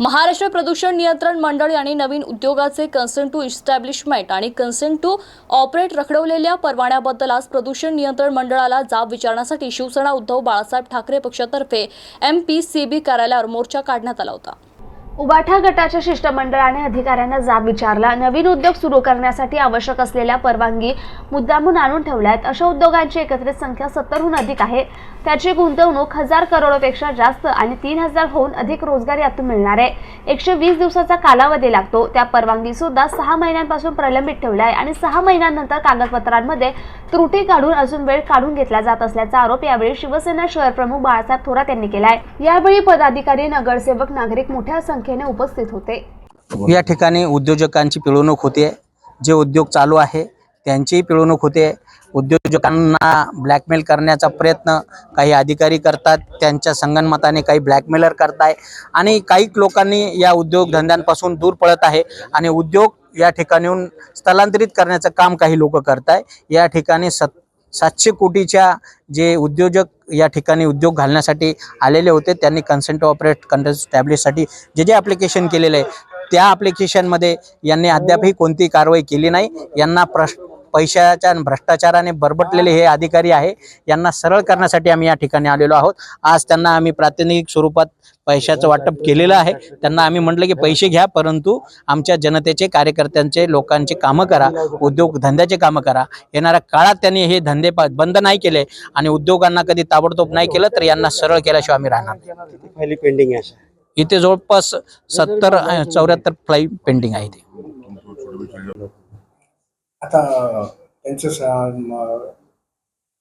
महाराष्ट्र प्रदूषण नियंत्रण मंडळ यांनी नवीन उद्योगाचे कन्सेंट टू इस्टॅब्लिशमेंट आणि कन्सेंट टू ऑपरेट रखडवलेल्या परवान्याबद्दल आज प्रदूषण नियंत्रण मंडळाला जाब विचारण्यासाठी शिवसेना उद्धव बाळासाहेब ठाकरे पक्षातर्फे MPCB कार्यालयावर मोर्चा काढण्यात आला होता। उबाठा गटाच्या शिष्टमंडळाने अधिकाऱ्यांना जाब विचारला। नवीन उद्योग सुरू करण्यासाठी आवश्यक असलेल्या परवानगी मुद्दामून आणून ठेवल्यात। अशा उद्योगांची एकत्रित संख्या 70हून अधिक आहे। त्याची गुंतवणूक 1000 करोडपेक्षा जास्त आणि 3000 होऊन अधिक रोजगार यातून मिळणार आहे। 120 दिवसाचा कालावधी लागतो। त्या परवानगी सुद्धा 6 महिन्यांपासून प्रलंबित ठेवल्या आहे आणि 6 महिन्यानंतर कागदपत्रांमध्ये त्रुटी काढून अजून वेळ काढून घेतला जात असल्याचा आरोप यावेळी शिवसेना शहर प्रमुख बाळासाहेब थोरात यांनी केलाय। यावेळी पदाधिकारी, नगरसेवक, नागरिक मोठ्या संख्येने उपस्थित होते। या ठिकाणी उद्योजकांची पिळवणूक होते, जे उद्योग चालू आहे त्यांचीही पिळवणूक होते। उद्योजकांना ब्लॅकमेल करण्याचा प्रयत्न काही अधिकारी करतात, त्यांच्या संगनमताने काही ब्लॅकमेलर करताय आणि काही लोकांनी या उद्योगधंद्यांपासून दूर पळत आहे आणि उद्योग या ठिकाणून स्थलांतरित करण्याचं काम काही लोक करताय। या ठिकाणी 700 कोटीच्या जे उद्योजक या ठिकाणी उद्योग घालण्यासाठी आलेले होते, त्यांनी कन्सेंट टू ऑपरेट स्टॅब्लिशसाठी जे ॲप्लिकेशन केलेलं आहे त्या ॲप्लिकेशनमध्ये यांनी अद्यापही कोणती कारवाई केली नाही। यांना पैशाच्या भ्रष्टाचाराने बरबटलेले हे अधिकारी आहे, यांना सरळ करण्यासाठी आम्ही या ठिकाणी आलेलो आहोत। आज त्यांना आम्ही प्रातिनिधिक स्वरूपात पैशाचं वाटप केलेलं आहे। त्यांना आम्ही म्हटलं की पैसे घ्या, परंतु आमच्या जनतेचे, कार्यकर्त्यांचे, लोकांचे कामं करा, उद्योगधंद्याचे कामं करा। येणाऱ्या काळात त्यांनी हे धंदे बंद नाही केले आणि उद्योगांना कधी ताबडतोब नाही केलं तर यांना सरळ केल्याशिवाय आम्ही राहणार नाही। फायली पेंडिंग आहे इथे जवळपास 74 फाईल पेंडिंग आहे। आता त्यांचं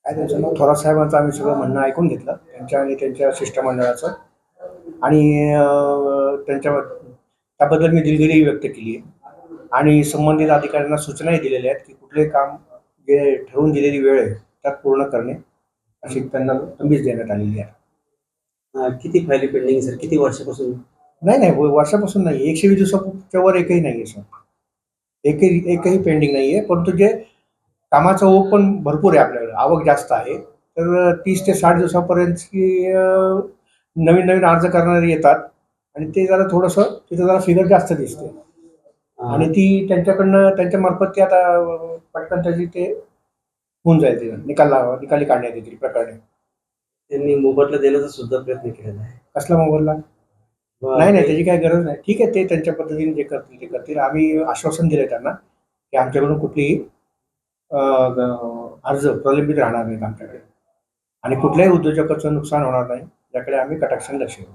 काय त्यांचं नाव, थोरात साहेबांचं आम्ही सगळं म्हणणं ऐकून घेतलं, त्यांच्या आणि त्यांच्या शिष्टमंडळाचं, आणि त्याबद्दल मी दिलगिरी व्यक्त केली आहे आणि संबंधित अधिकाऱ्यांना सूचनाही दिलेल्या आहेत की कुठले काम जे ठरवून दिलेली वेळ आहे त्यात पूर्ण करणे अशी त्यांना तंबीज देण्यात आलेली आहे। किती फायली पेंडिंग सर? किती वर्षापासून? नाही, वर्षापासून नाही, 120 दिवसाच्या वर एकही नाही आहे सर, एकही पेंडिंग नाही आहे। परंतु जे कामाचा ओघ पण भरपूर आहे, आपल्याकडे आवक जास्त आहे, तर 30 ते 60 दिवसापर्यंतची नवीन अर्ज करणारे येतात आणि ते जरा थोडंसं तिथं जरा फिगर जास्त दिसते आणि ती त्यांच्या मार्फत ते आता पटकन त्याची ते होऊन जाईल, ते निकाली काढण्यात येतील प्रकरणे। त्यांनी मोबदला देण्याचा सुद्धा प्रयत्न केलेला आहे। कसला मोबदला? नाही, त्याची काही गरज नाही। ठीक आहे, ते त्यांच्या पद्धतीने जे करतील ते करतील। आम्ही आश्वासन दिले त्यांना की आमच्याकडून कुठलीही अर्ज प्रलंबित राहणार नाहीत आमच्याकडे आणि कुठल्याही उद्योजकाचं नुकसान होणार नाही याकडे आम्ही कटाक्षाने लक्ष देऊ।